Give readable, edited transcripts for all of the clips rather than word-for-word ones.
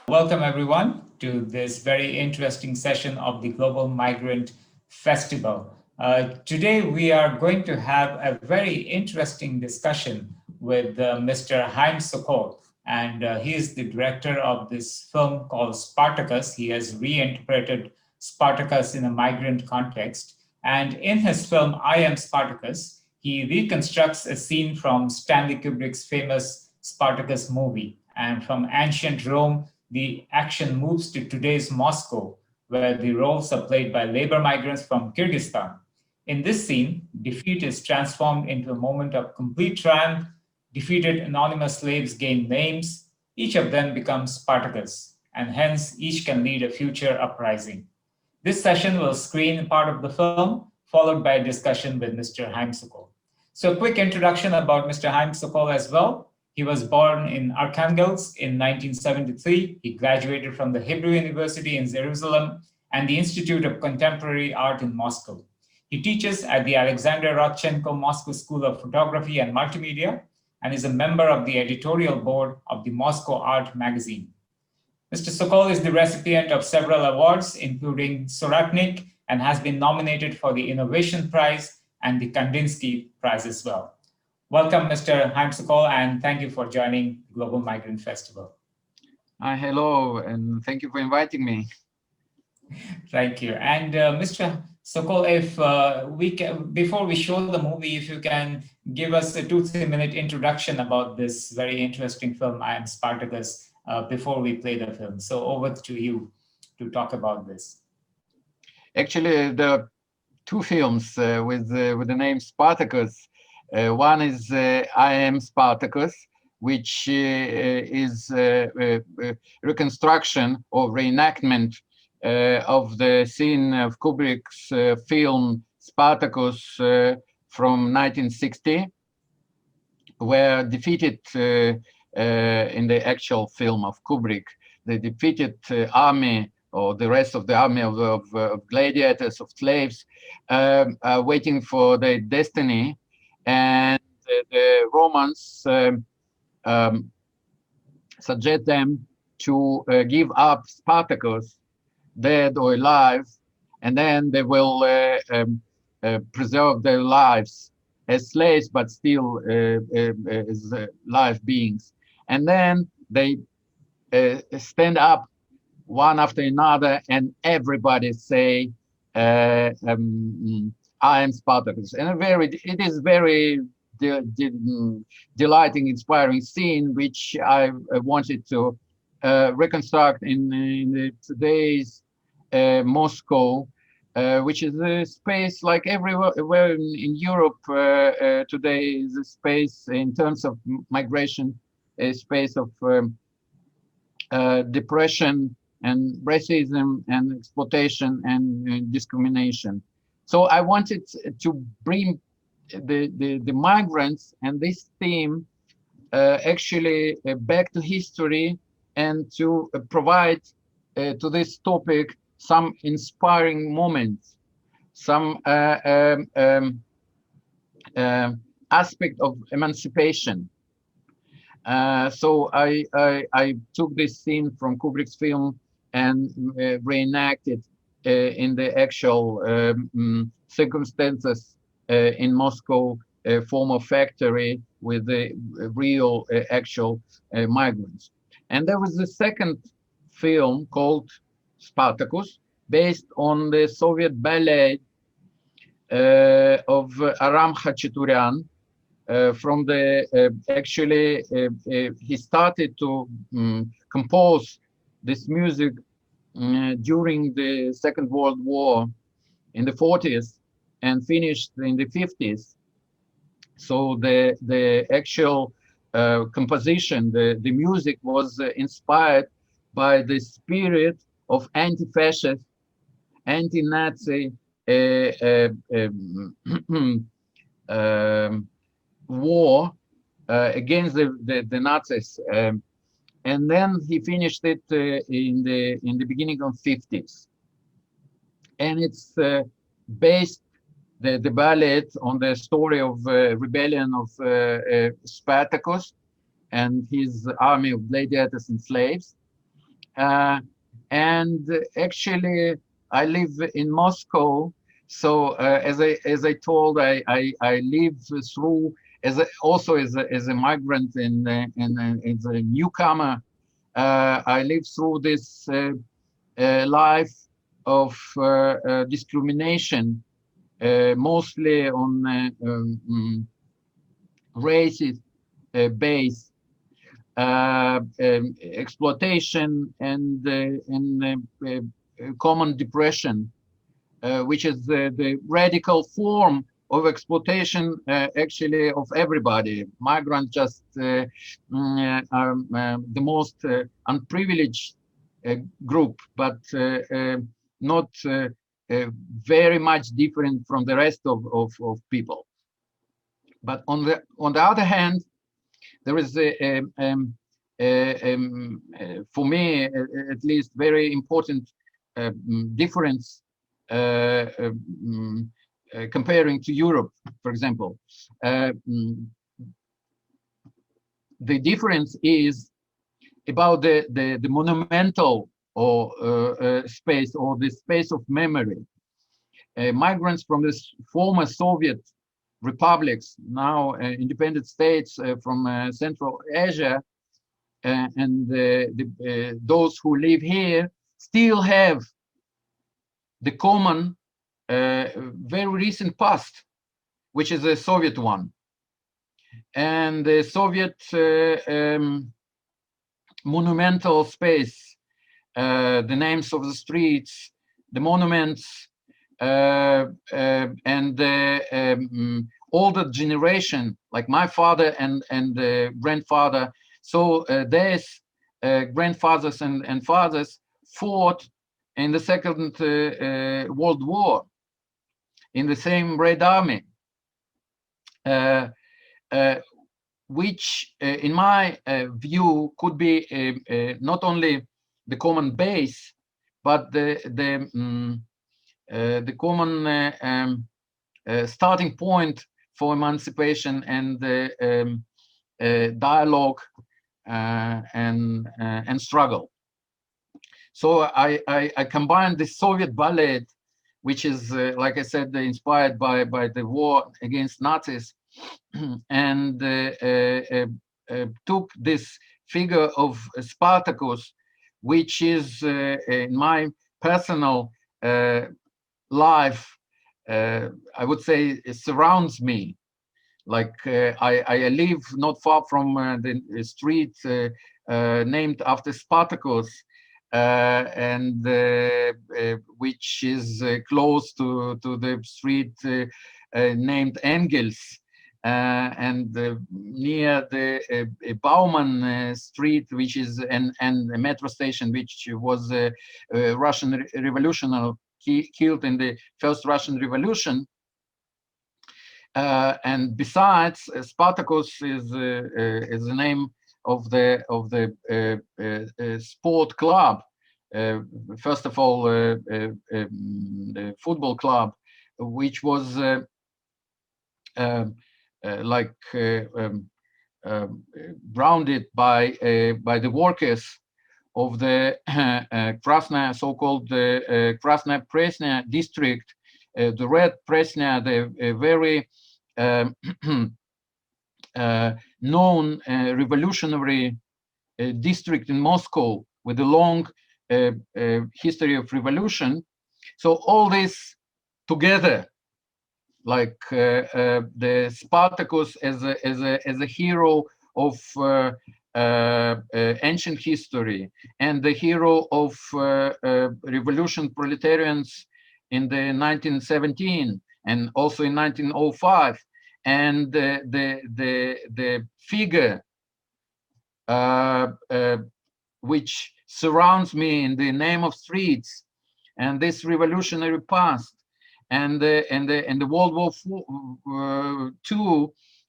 Welcome everyone to this very interesting session of the Global Migrant Festival. Today we are going to have a very interesting discussion with Mr. Haim Sokol, and he is the director of this film called Spartacus. He has reinterpreted Spartacus in a migrant context, and in his film I Am Spartacus, he reconstructs a scene from Stanley Kubrick's famous Spartacus movie. And from ancient Rome, the action moves to today's Moscow, where the roles are played by labor migrants from Kyrgyzstan. In this scene, defeat is transformed into a moment of complete triumph. Defeated anonymous slaves gain names. Each of them becomes Spartacus, and hence each can lead a future uprising. This session will screen part of the film, followed by a discussion with Mr. Haim Sokol. So a quick introduction about Mr. Haim Sokol as well. He was born in Arkhangelsk in 1973. He graduated from the Hebrew University in Jerusalem and the Institute of Contemporary Art in Moscow. He teaches at the Alexander Rodchenko Moscow School of Photography and Multimedia and is a member of the editorial board of the Moscow Art magazine. Mr. Sokol is the recipient of several awards, including Soratnik, and has been nominated for the Innovation Prize and the Kandinsky Prize as well. Welcome, Mr. Haim Sokol, and thank you for joining the Global Migrant Festival. Hello, and thank you for inviting me. Thank you. And Mr. Sokol, if before we show the movie, if you can give us a 2-3 minute introduction about this very interesting film, I Am Spartacus, before we play the film. So over to you to talk about this. Actually, there are two films with the name Spartacus. One is I Am Spartacus, which is a reconstruction or reenactment of the scene of Kubrick's film Spartacus from 1960, where defeated in the actual film of Kubrick, the defeated army or the rest of the army of gladiators, of slaves, waiting for their destiny. And the Romans suggest them to give up Spartacus, dead or alive, and then they will preserve their lives as slaves, but still as live beings. And then they stand up one after another, and everybody say, I am Spartacus, and it is very delighting, inspiring scene, which I wanted to reconstruct in today's Moscow, which is a space like everywhere in Europe today is a space in terms of migration, a space of depression and racism and exploitation and discrimination. So I wanted to bring the migrants and this theme actually back to history and to provide to this topic some inspiring moments, some aspect of emancipation. So I took this scene from Kubrick's film and reenacted in the actual circumstances in Moscow, former factory with the real actual migrants. And there was a second film called Spartacus, based on the Soviet ballet of Aram Khachaturian. From the actually, he started to compose this music during the Second World War in the 40s and finished in the 50s. So the actual composition, the music was inspired by the spirit of anti-fascist, anti-Nazi war against the Nazis. And then he finished it in the beginning of 50s, and it's based the ballet on the story of rebellion of Spartacus and his army of gladiators and slaves. And actually, I live in Moscow. So as I told, I live through also as a migrant and as a newcomer. I live through this life of discrimination, mostly on racist base, exploitation and common depression, which is the radical form of exploitation actually of everybody. Migrants just are the most unprivileged group, but not very much different from the rest of people. But on the other hand, there is for me at least very important difference comparing to Europe, for example. The difference is about the monumental or space, or the space of memory. Migrants from the former Soviet republics, now independent states from Central Asia, and those who live here still have the common very recent past, which is a Soviet one. And the Soviet monumental space, the names of the streets, the monuments, and the older generation, like my father and grandfather. So their grandfathers and fathers fought in the Second World War in the same Red Army, which, in my view, could be not only the common base, but the common starting point for emancipation and dialogue and struggle. So I combined the Soviet ballet, which is, like I said, inspired by the war against Nazis, and took this figure of Spartacus, which is, in my personal life, I would say, it surrounds me. Like I live not far from the street named after Spartacus, and which is close to the street named Engels, and near the Bauman Street, which is and a metro station, which was a Russian revolutionary killed in the first Russian Revolution. And besides, Spartacus is the name of the sport club. First of all, the football club, which was grounded by the workers of the Krasnaya, so-called Krasnaya Presnya district, the Red Presnya, the very known revolutionary district in Moscow with a long history of revolution. So all this together, like the Spartacus as a hero of ancient history, and the hero of revolution proletarians in the 1917 and also in 1905, and the figure which surrounds me in the name of streets and this revolutionary past, and the World War II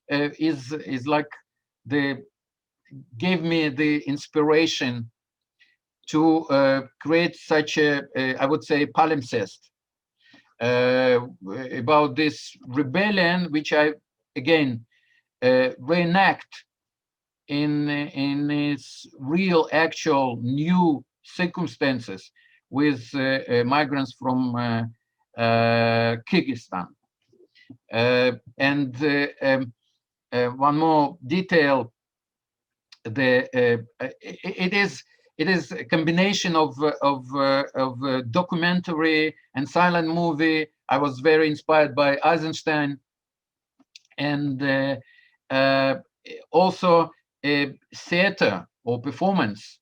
is like gave me the inspiration to create such a I would say palimpsest about this rebellion, which I again reenact in its real, actual, new circumstances with migrants from Kyrgyzstan. One more detail: it is a combination of documentary and silent movie. I was very inspired by Eisenstein, and also theater or performance.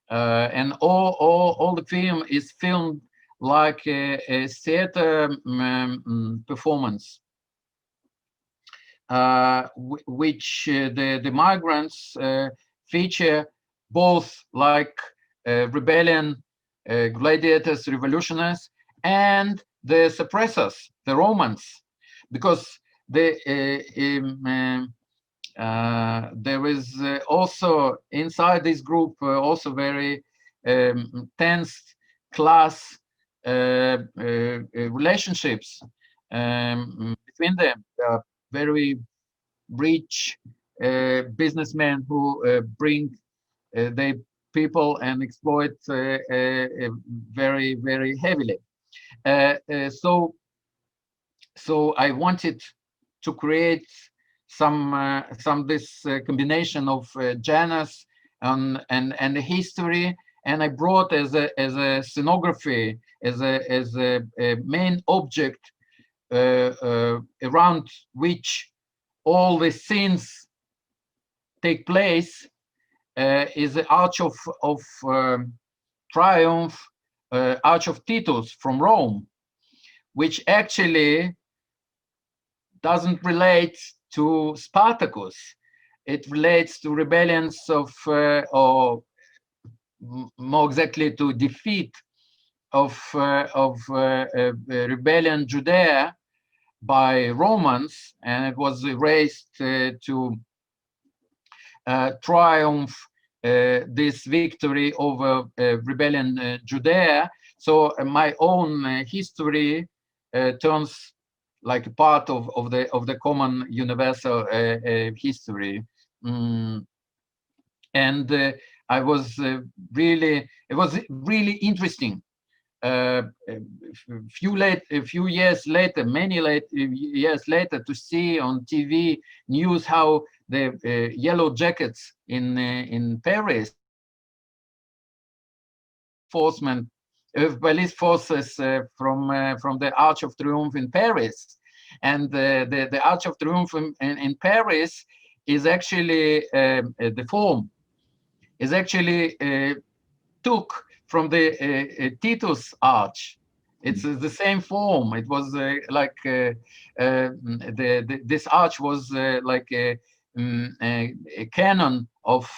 And all the film is filmed like a theater performance, which the migrants feature both like rebellion, gladiators, revolutionists, and the suppressors, the Romans, because there is also inside this group also very tense class relationships between them. Very rich businessmen who bring their people and exploit very, very heavily. So I wanted to create some this combination of genres and the history, and I brought as a scenography, as a main object around which all the scenes take place is the Arch of Triumph, Arch of Titus from Rome, which actually doesn't relate to Spartacus. It relates to rebellions of, or more exactly to defeat of rebellion Judea by Romans, and it was raised to triumph this victory over rebellion Judea. So my own history turns like a part of the common universal history, and I was it was really interesting. A few years later, years later, to see on TV news how the yellow jackets in Paris, enforcement of police forces from the Arch of Triumph in Paris, and the Arch of Triumph in Paris is actually the form is actually took from the Titus Arch. It's the same form. It was like this arch was like a canon of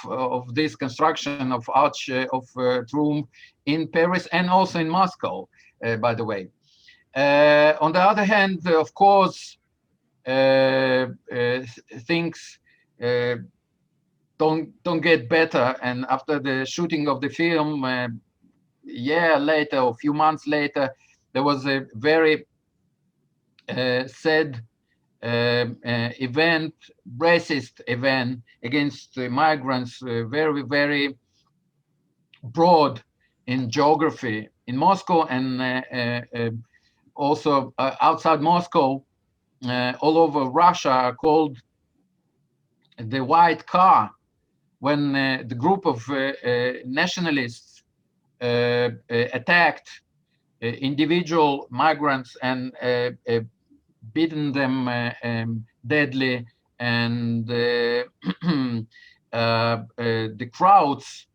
this construction of Arch of Triumph in Paris and also in Moscow, by the way. On the other hand, of course, things don't get better, and after the shooting of the film, a year later or a few months later, there was a very sad event, racist event against migrants, very, very broad in geography in Moscow, and also outside Moscow, all over Russia, called the White Car, when the group of nationalists attacked individual migrants and beaten them deadly, and the crowds.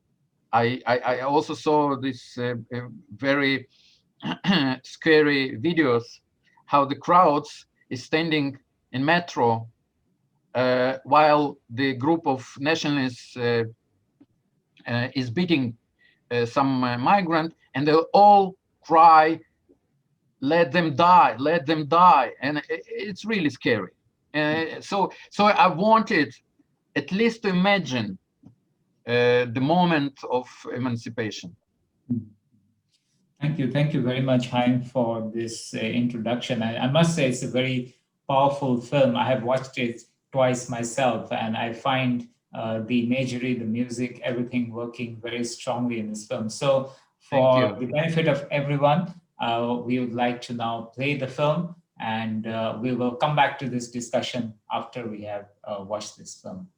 I also saw this very scary videos, how the crowds is standing in metro while the group of nationalists is beating some migrant, and they all cry, "Let them die, let them die," and it's really scary. So I wanted at least to imagine the moment of emancipation. Thank you very much, Haim, for this introduction. I must say it's a very powerful film. I have watched it twice myself, and I find the imagery, the music, everything working very strongly in this film. So Thank for you. the benefit of everyone, we would like to now play the film, and we will come back to this discussion after we have watched this film.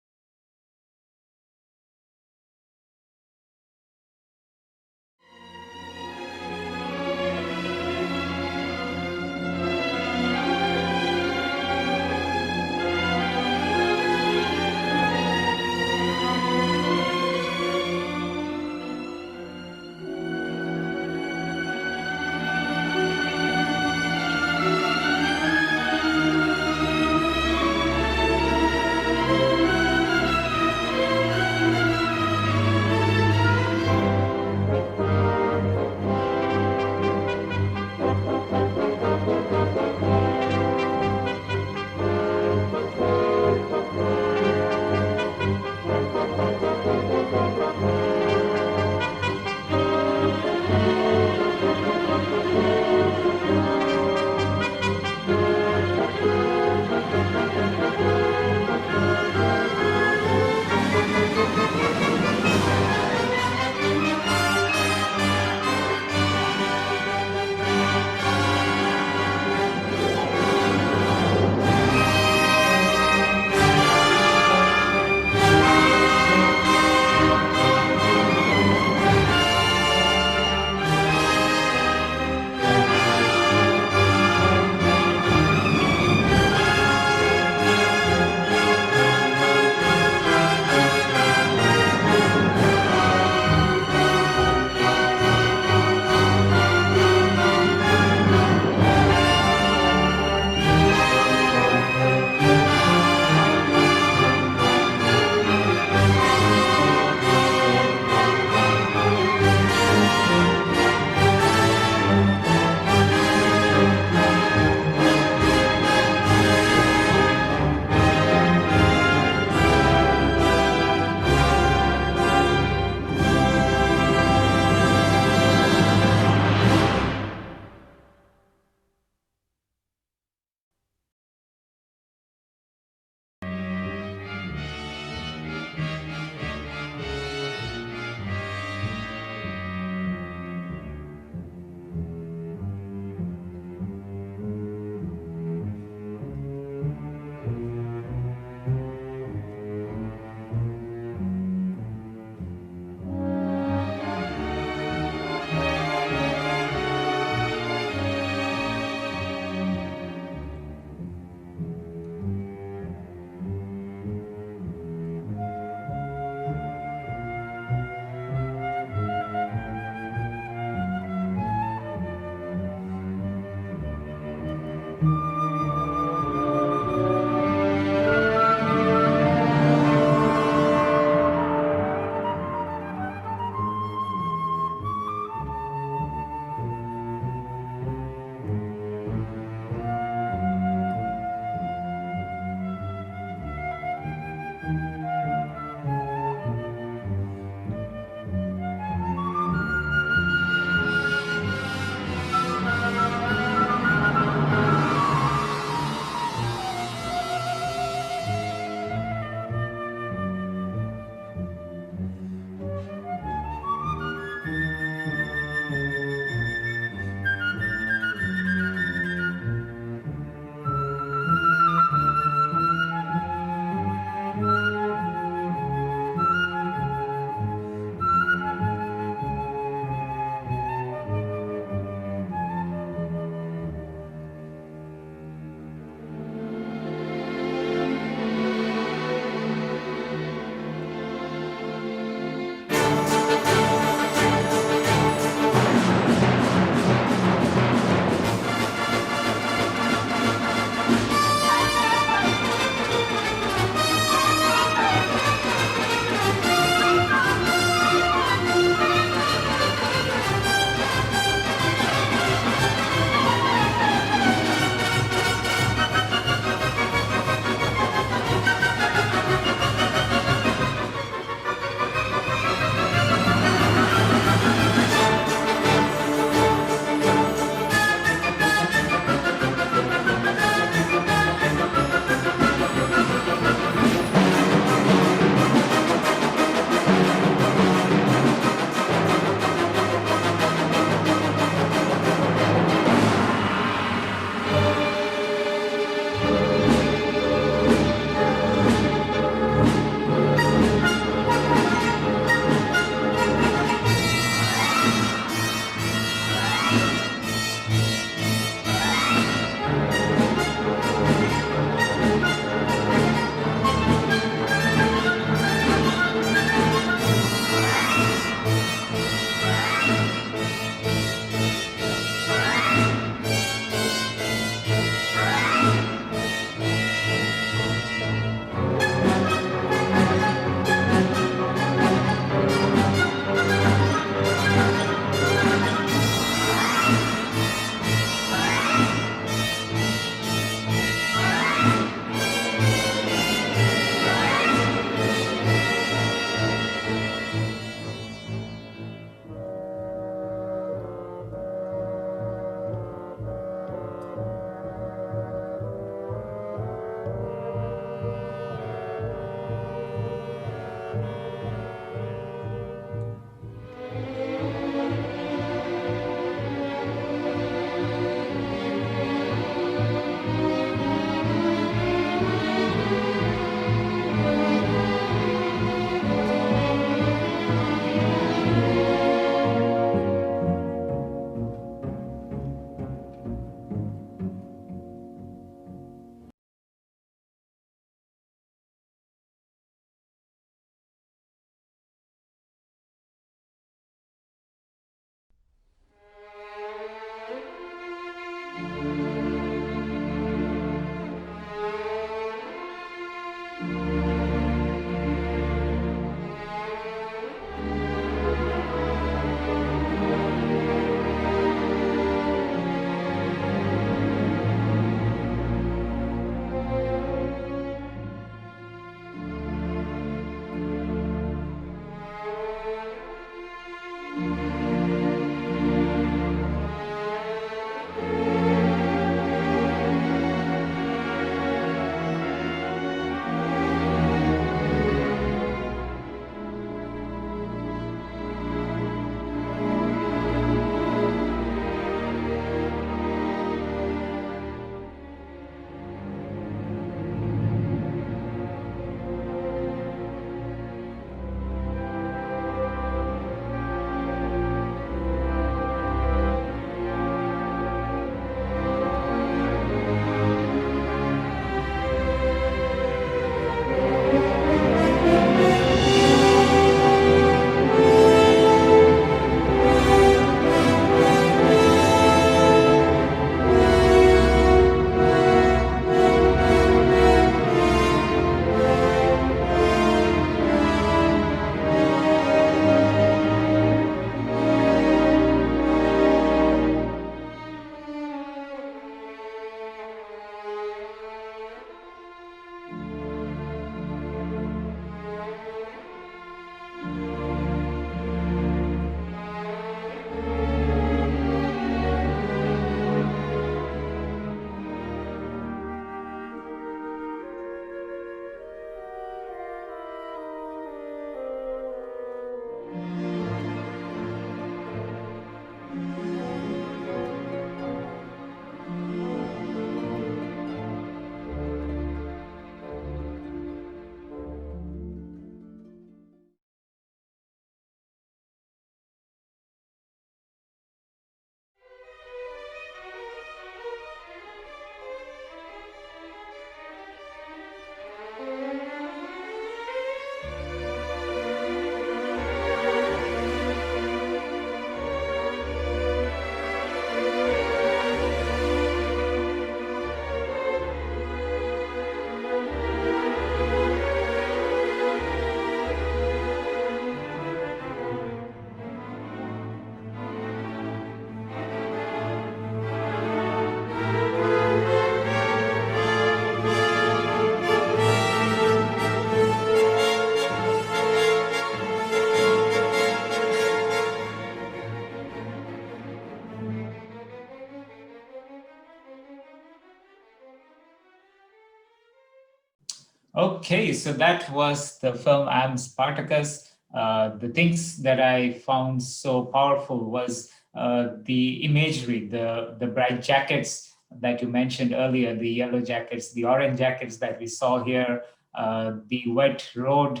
Okay, so that was the film Am Spartacus. The things that I found so powerful was the imagery, the bright jackets that you mentioned earlier, the yellow jackets, the orange jackets that we saw here, the wet road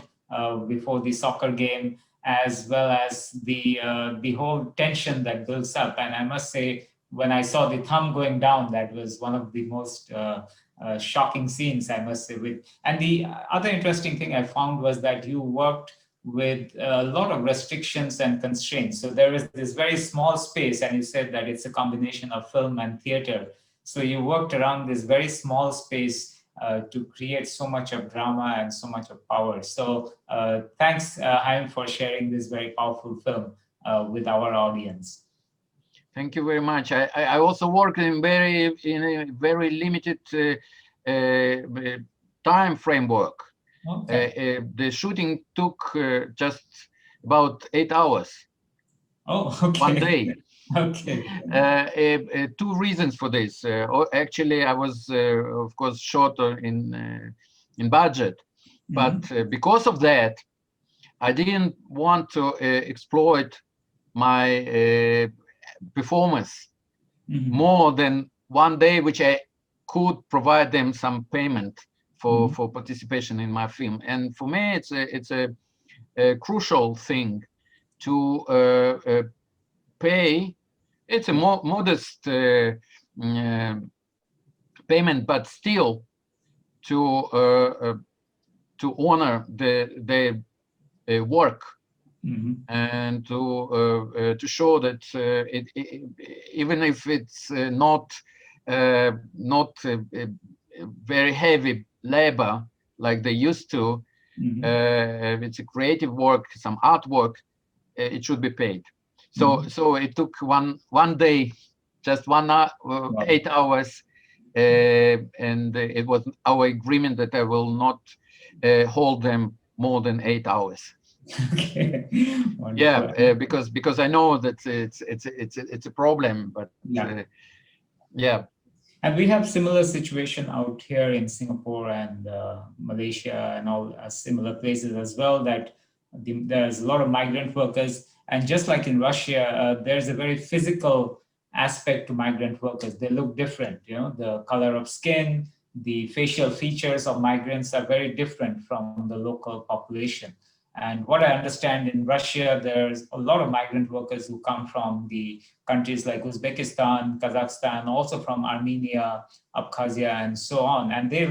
before the soccer game, as well as the whole tension that builds up. And I must say, when I saw the thumb going down, that was one of the most shocking scenes, I must say. And the other interesting thing I found was that you worked with a lot of restrictions and constraints. So there is this very small space, and you said that it's a combination of film and theater. So you worked around this very small space to create so much of drama and so much of power. So thanks, Haim, for sharing this very powerful film with our audience. Thank you very much. I also worked in a very limited time framework. Okay. The shooting took just about 8 hours. Oh, okay. One day. Okay. Two reasons for this. Actually, I was, of course, short in budget, but because of that, I didn't want to exploit my performance more than one day, which I could provide them some payment for participation in my film. And for me, it's a crucial thing to pay. It's a modest payment, but still to honor the work. And to show that even if it's not very heavy labor like they used to, it's a creative work, some artwork, it should be paid. So it took one day, just 8 hours, and it was our agreement that I will not hold them more than 8 hours. Okay. Yeah, because I know that it's a problem, but yeah. And we have similar situation out here in Singapore and Malaysia and all similar places as well, that there's a lot of migrant workers. And just like in Russia, there's a very physical aspect to migrant workers. They look different, the color of skin, the facial features of migrants are very different from the local population. And what I understand, in Russia, there's a lot of migrant workers who come from the countries like Uzbekistan, Kazakhstan, also from Armenia, Abkhazia, and so on. And they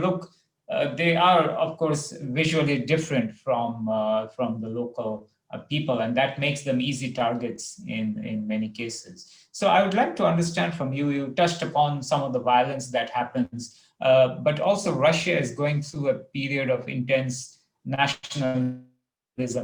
are, of course, visually different from the local people, and that makes them easy targets in many cases. So I would like to understand from you, you touched upon some of the violence that happens, but also Russia is going through a period of intense nationalism,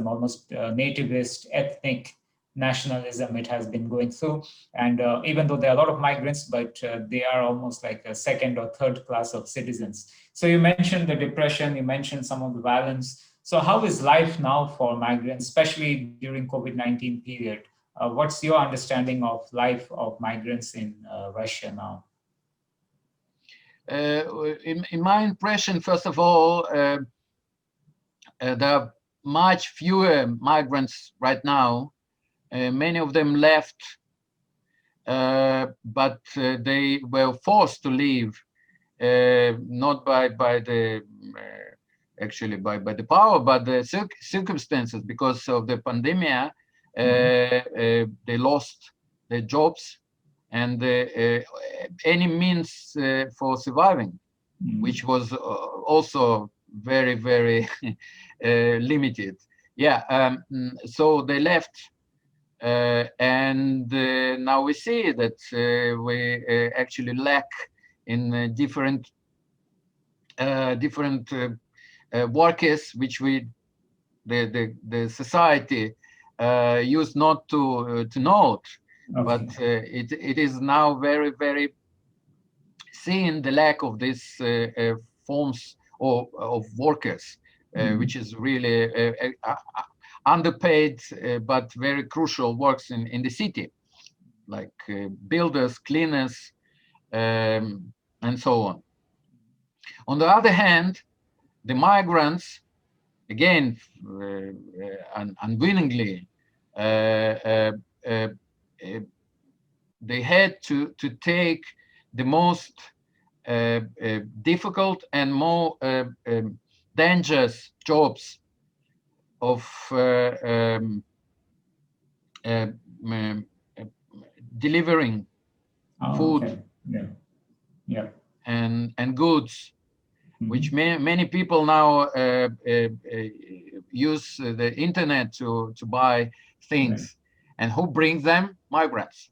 almost nativist, ethnic nationalism it has been going through. And even though there are a lot of migrants, but they are almost like a second or third class of citizens. So you mentioned the depression, you mentioned some of the violence. So how is life now for migrants, especially during COVID-19 period? What's your understanding of life of migrants in Russia now? In my impression, first of all, there are much fewer migrants right now. Many of them left, but they were forced to leave, not by the actually by the power, but the circumstances. Because of the pandemic, they lost their jobs and any means for surviving, which was also very, very limited. Yeah, so they left, and now we see that we actually lack in different workers, which the society used not to note, but it is now very, very seen, the lack of these forms of workers, which is really underpaid, but very crucial works in the city, like builders, cleaners, and so on. On the other hand, the migrants, again, unwillingly, they had to take the most difficult and more dangerous jobs of delivering food Okay. Yeah. Yeah. and goods, which many people now use the internet to buy things. And who brings them? Migrants.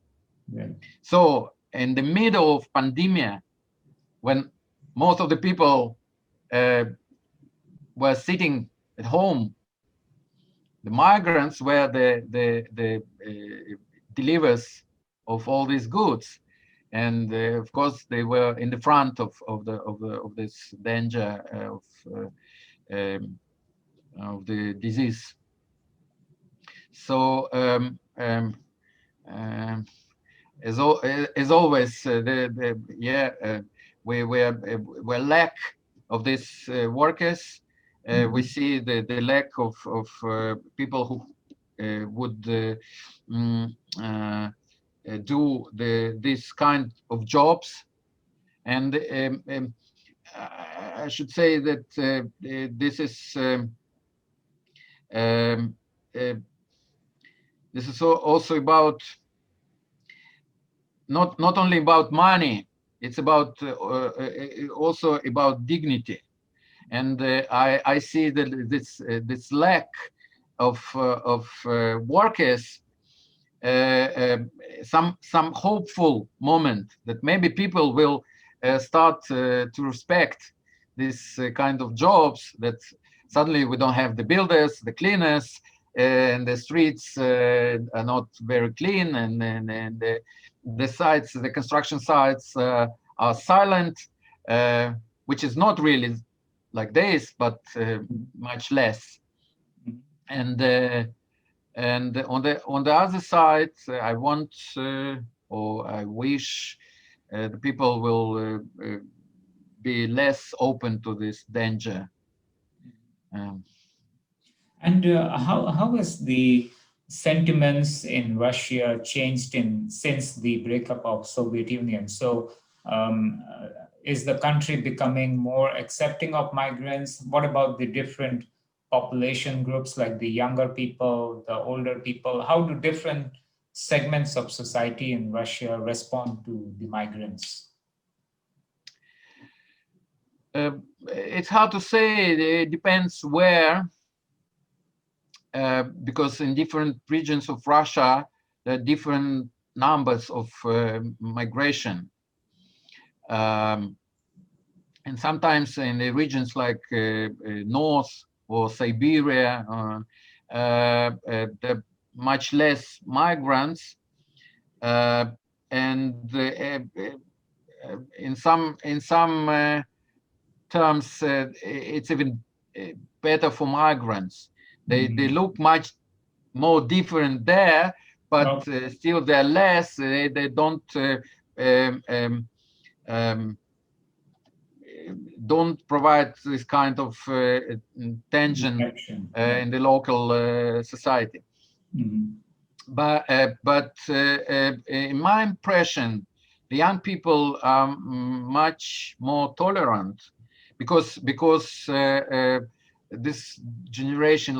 Yeah. So in the middle of pandemic, when most of the people were sitting at home, the migrants were the delivers of all these goods, and of course they were in the front of this danger of the disease. So as always, we lack of these workers. We see the lack of people who would do this kind of jobs. And I should say that this is also about not only about money. It's about also about dignity. And I see that this lack of workers, some hopeful moment that maybe people will start to respect this kind of jobs, that suddenly we don't have the builders, the cleaners, and the streets are not very clean, and the sites, the construction sites are silent, which is not really like this, but much less. And on the other side, I want or I wish the people will be less open to this danger. And how has the sentiments in Russia changed since the breakup of Soviet Union? So, is the country becoming more accepting of migrants? What about the different population groups, like the younger people, the older people? How do different segments of society in Russia respond to the migrants? It's hard to say. It depends where. Because in different regions of Russia, there are different numbers of migration. And sometimes in the regions like North or Siberia, there are much less migrants. And in some terms, it's even better for migrants. They look much more different there, but still they're less. They don't don't provide this kind of tension in the local society. But in my impression, the young people are much more tolerant, because this generation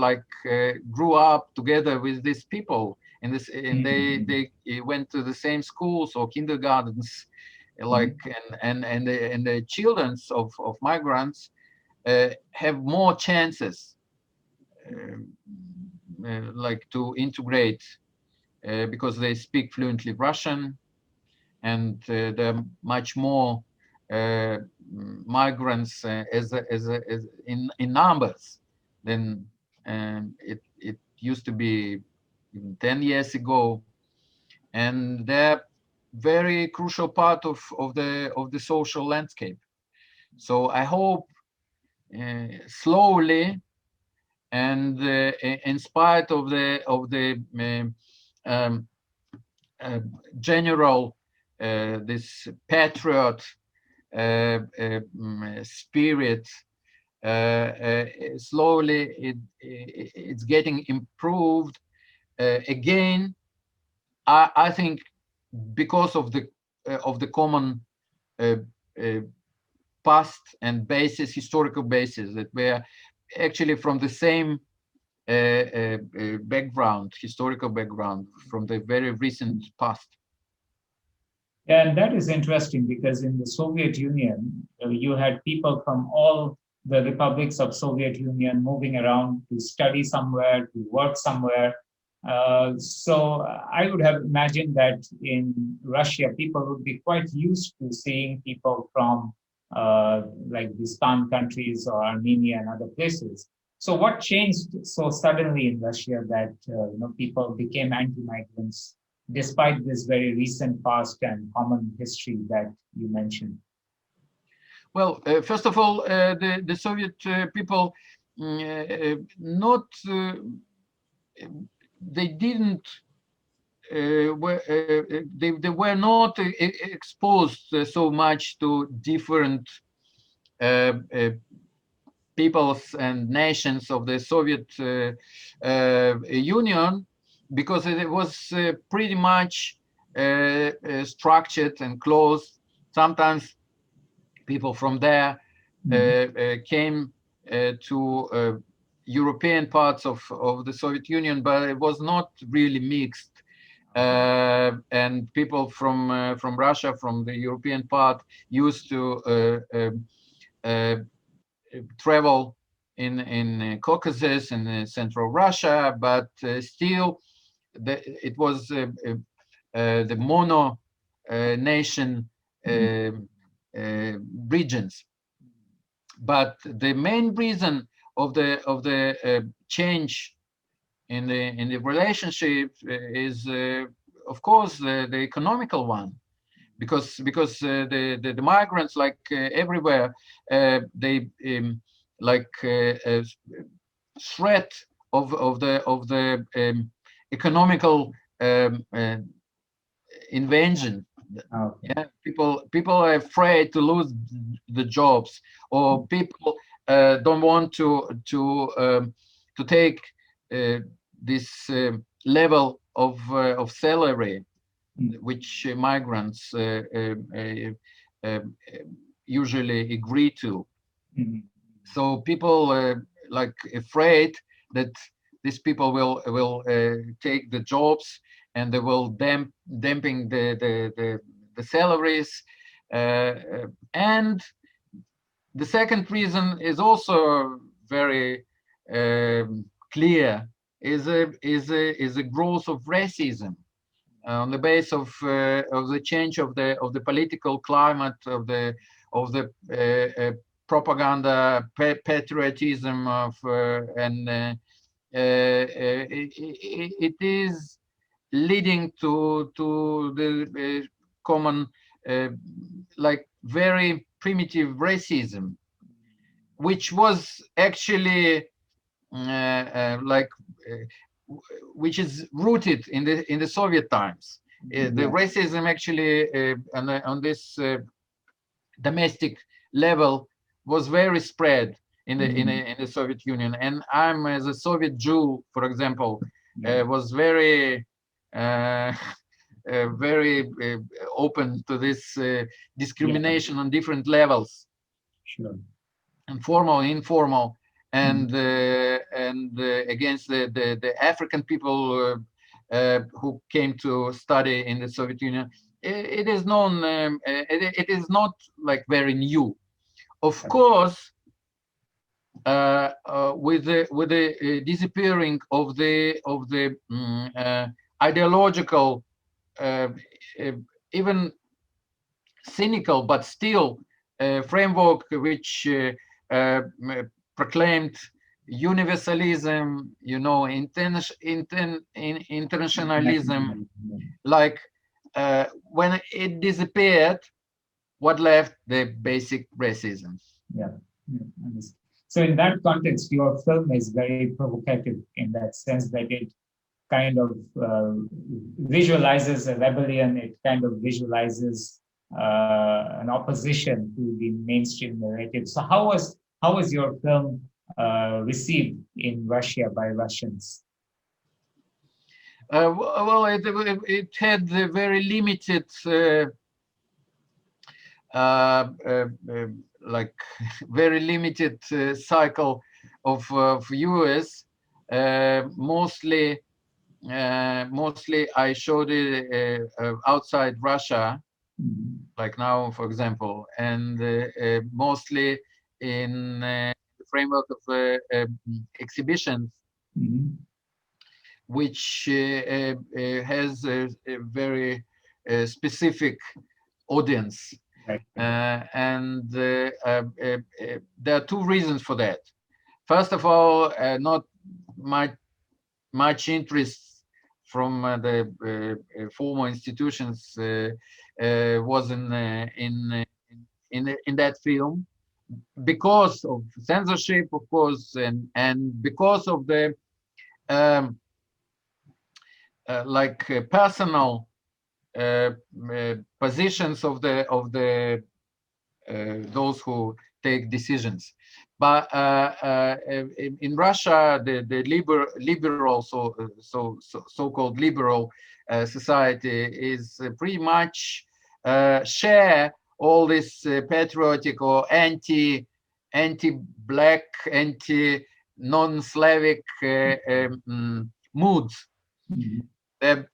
grew up together with these people, and they went to the same schools or kindergartens, and the children of migrants have more chances to integrate, because they speak fluently Russian, and there are much more migrants as in numbers than it used to be even 10 years ago, and they're very crucial part of the social landscape. So I hope slowly, and in spite of the general this patriot spirit slowly it's getting improved. Again, I think because of the common uh, uh, past and historical basis, that were actually from the same background, historical background, from the very recent past. And that is interesting because in the Soviet Union, you had people from all the republics of Soviet Union moving around to study somewhere, to work somewhere. So I would have imagined that in Russia, people would be quite used to seeing people from like the Stan countries or Armenia and other places. So what changed so suddenly in Russia that people became anti-migrants despite this very recent past and common history that you mentioned? Well, first of all, the Soviet people not they didn't they were not exposed so much to different uh, uh, peoples and nations of the Soviet Union, because it was pretty much structured and closed. Sometimes people from there came to European parts of the Soviet Union, but it was not really mixed. And people from Russia, from the European part, used to travel in Caucasus and Central Russia, but still it was the mono nation regions. But the main reason of the change in the relationship is, of course, the economical one, because the migrants, like everywhere, they like threat of the economical invasion. Okay. Yeah, people are afraid to lose the jobs, or people don't want to take this level of salary which migrants usually agree to. So people like afraid that these people will take the jobs, and they will damping the salaries. And the second reason is also very clear, is a growth of racism on the base of the change of the political climate, of the propaganda, patriotism of and it is leading to the common like very primitive racism, which was actually like which is rooted in the Soviet times. The racism actually on this domestic level was very spread in the Soviet Union. And I'm, as a Soviet Jew, for example, was very very open to this discrimination on different levels, and formal, informal, and against the African people who came to study in the Soviet Union. It is known. It is not like very new. Of course, with the disappearing of the ideological, even cynical, but still framework which proclaimed universalism, internationalism, like when it disappeared, what left? The basic racism. So in that context, your film is very provocative in that sense that it kind of visualizes a rebellion, it kind of visualizes an opposition to the mainstream narrative. So how How was your film received in Russia by Russians? Well, it had a very limited, like very limited cycle of viewers. Mostly I showed it outside Russia, like now, for example, and mostly in the framework of exhibitions, which has a very specific audience. Right. And there are two reasons for that. First of all, not much interest from the former institutions was in that film, because of censorship, of course, and because of the personal positions of the those who take decisions. But in Russia, the liberal, so-called liberal society is pretty much share all this patriotic or anti-black, anti-non-Slavic moods. They're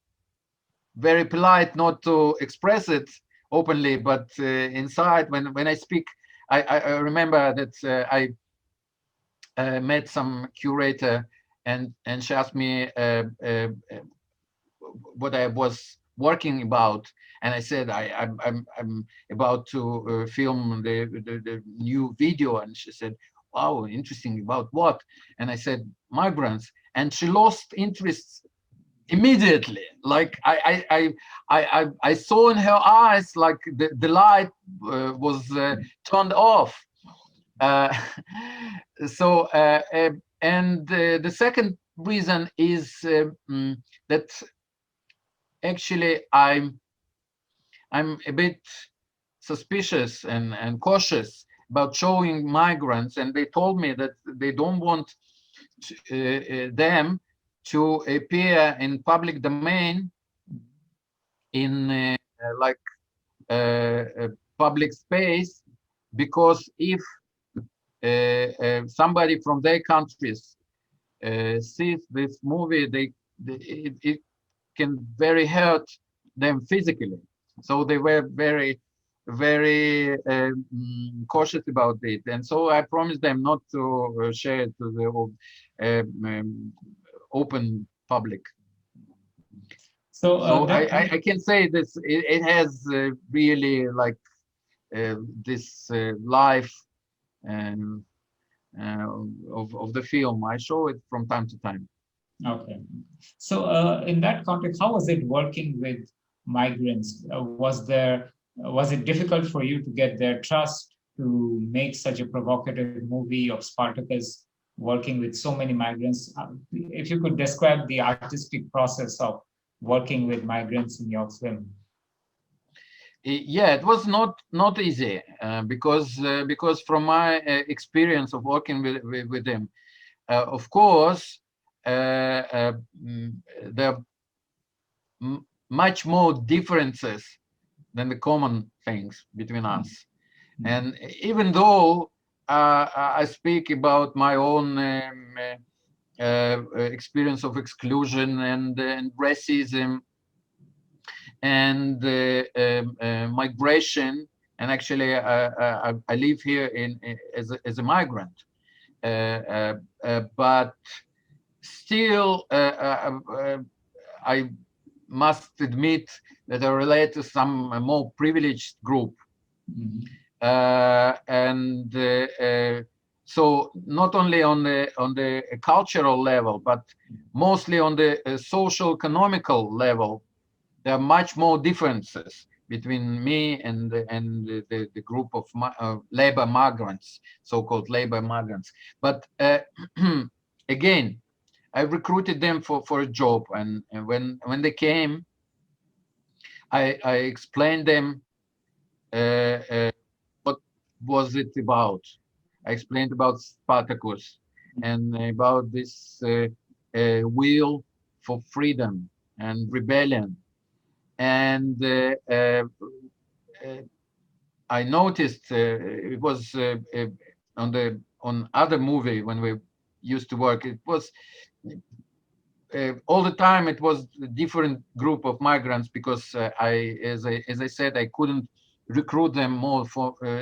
very polite not to express it openly, but inside, when I speak, I remember that I met some curator, and she asked me what I was working about, and I said I'm about to film the new video, and she said, "Wow, interesting, about what?" And I said, "Migrants," and she lost interest immediately. Like I saw in her eyes, like the light was turned off. And the second reason is that actually I'm a bit suspicious and cautious about showing migrants, and they told me that they don't want them to appear in public domain in a public space, because if somebody from their countries sees this movie, it can very hurt them physically. So they were very cautious about it, and so I promised them not to share it to the open public. So I can say this. It has really like this life of the film. I show it from time to time. Okay. So in that context, how was it working with migrants? Was it difficult for you to get their trust to make such a provocative movie of Spartacus working with so many migrants? If you could describe the artistic process of working with migrants in your film. Yeah, it was not easy because from my experience of working with them, of course, there are much more differences than the common things between us. And even though I speak about my own experience of exclusion and racism and migration, and actually I live here as a migrant, but still I must admit that I relate to some more privileged group. And so not only on the cultural level, but mostly on the social economical level, there are much more differences between me and the group of labor migrants, so-called labor migrants. But again, I recruited them for a job, and when they came, I explained them what was it about. I explained about Spartacus and about this will for freedom and rebellion. And I noticed it was on other movie when we used to work. It was all the time. It was a different group of migrants because as I said, I couldn't recruit them more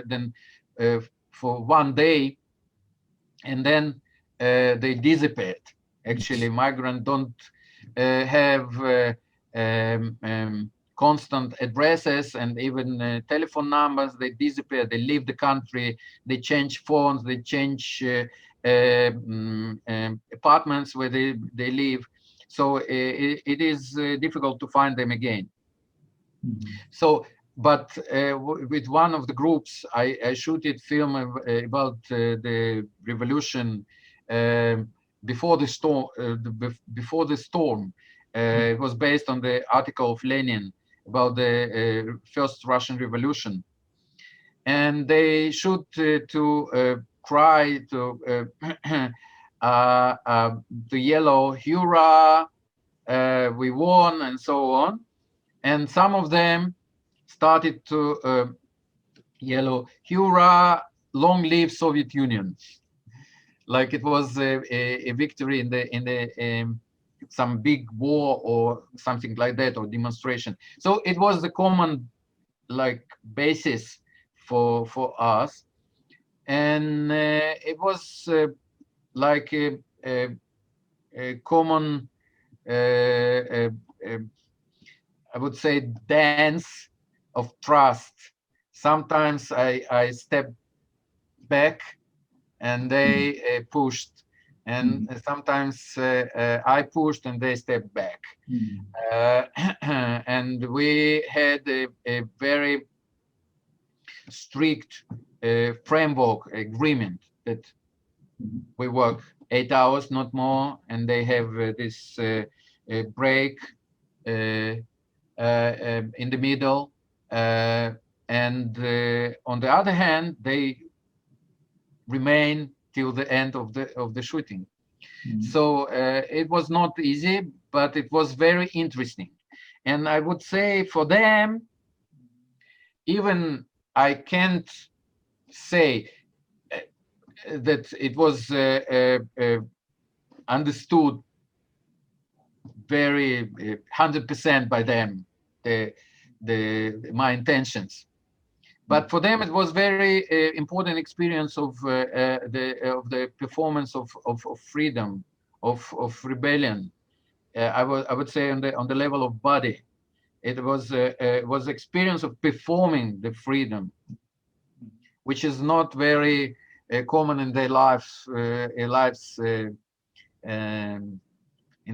than uh, for one day, and then they dissipate. Actually, migrants don't have constant addresses and even telephone numbers. They disappear. They leave the country. They change phones. They change apartments where they live. So it is difficult to find them again. So, but with one of the groups, I shooted film about the revolution before the storm. Before the storm, it was based on the article of Lenin about the first Russian Revolution, and they shoot to cry to the yellow "Hurrah! We won!" and so on. And some of them started to yellow "Hurrah! Long live Soviet Union!" Like it was a victory in the some big war or something like that, or demonstration. So it was the common like basis for us, and it was like a common I would say dance of trust. Sometimes I stepped back and they pushed, and sometimes I pushed and they stepped back. And we had a very strict framework agreement that we work 8 hours, not more, and they have this break in the middle. And on the other hand, they remain till the end of the shooting. So it was not easy, but it was very interesting. And I would say for them, even I can't say that it was understood very 100% by them, my intentions. But for them, it was very important experience of the performance of freedom, of rebellion. I would say on the level of body, it was experience of performing the freedom, which is not very common in their lives, in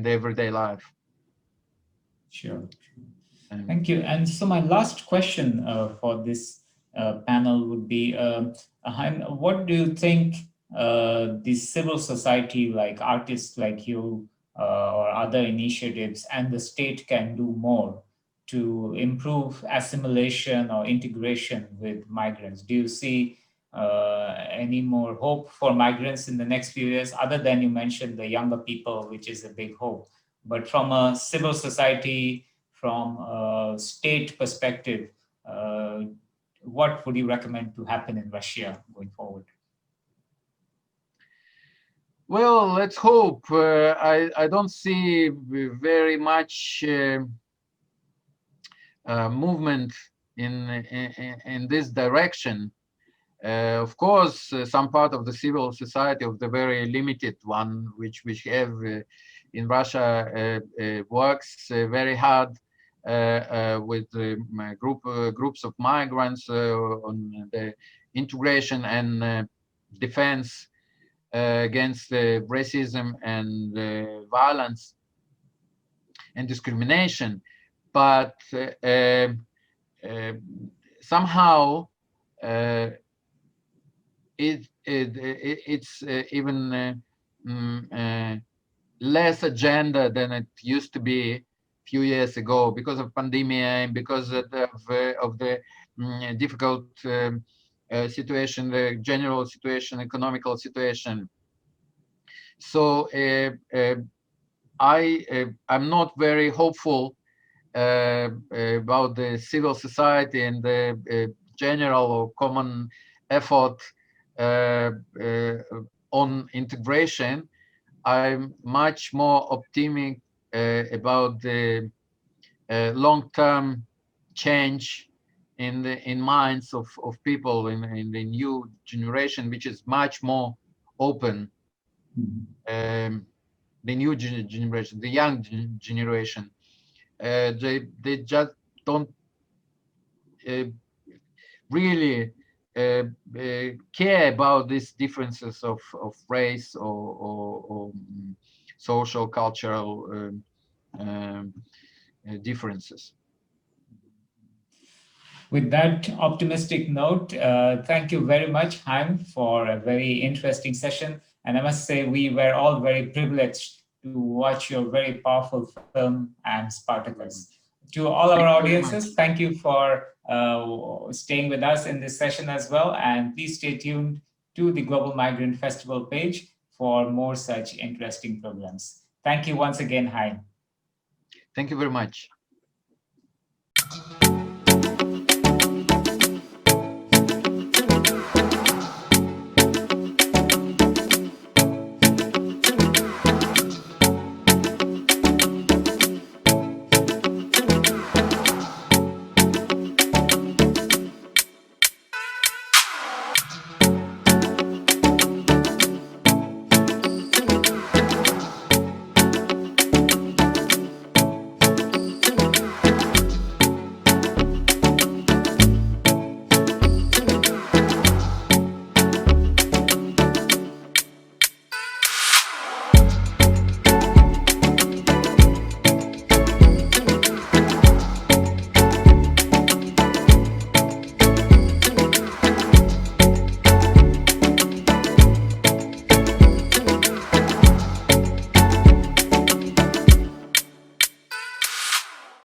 the everyday life. Sure. Thank you. And so my last question for this panel would be, Haim, what do you think the civil society, like artists like you or other initiatives, and the state can do more to improve assimilation or integration with migrants? Do you see any more hope for migrants in the next few years, other than you mentioned the younger people, which is a big hope? But from a civil society, from a state perspective, what would you recommend to happen in Russia going forward? Well, let's hope. I don't see very much movement in this direction. Of course, some part of the civil society, of the very limited one, which we have in Russia, works very hard with groups of migrants on the integration and defense against racism and violence and discrimination. But somehow it's even less agenda than it used to be a few years ago, because of pandemic and because of the difficult situation, the general situation, economical situation. So I'm not very hopeful about the civil society and the general or common effort on integration. I'm much more optimistic about the long-term change in minds of people in the new generation, which is much more open. The new generation, the young generation, they just don't really care about these differences of race or social, cultural differences. With that optimistic note, thank you very much, Haim, for a very interesting session. And I must say, we were all very privileged to watch your very powerful film, Am Spartacus. To all our audiences, thank you for staying with us in this session as well. And please stay tuned to the Global Migrant Festival page for more such interesting programs. Thank you once again, Haim. Thank you very much.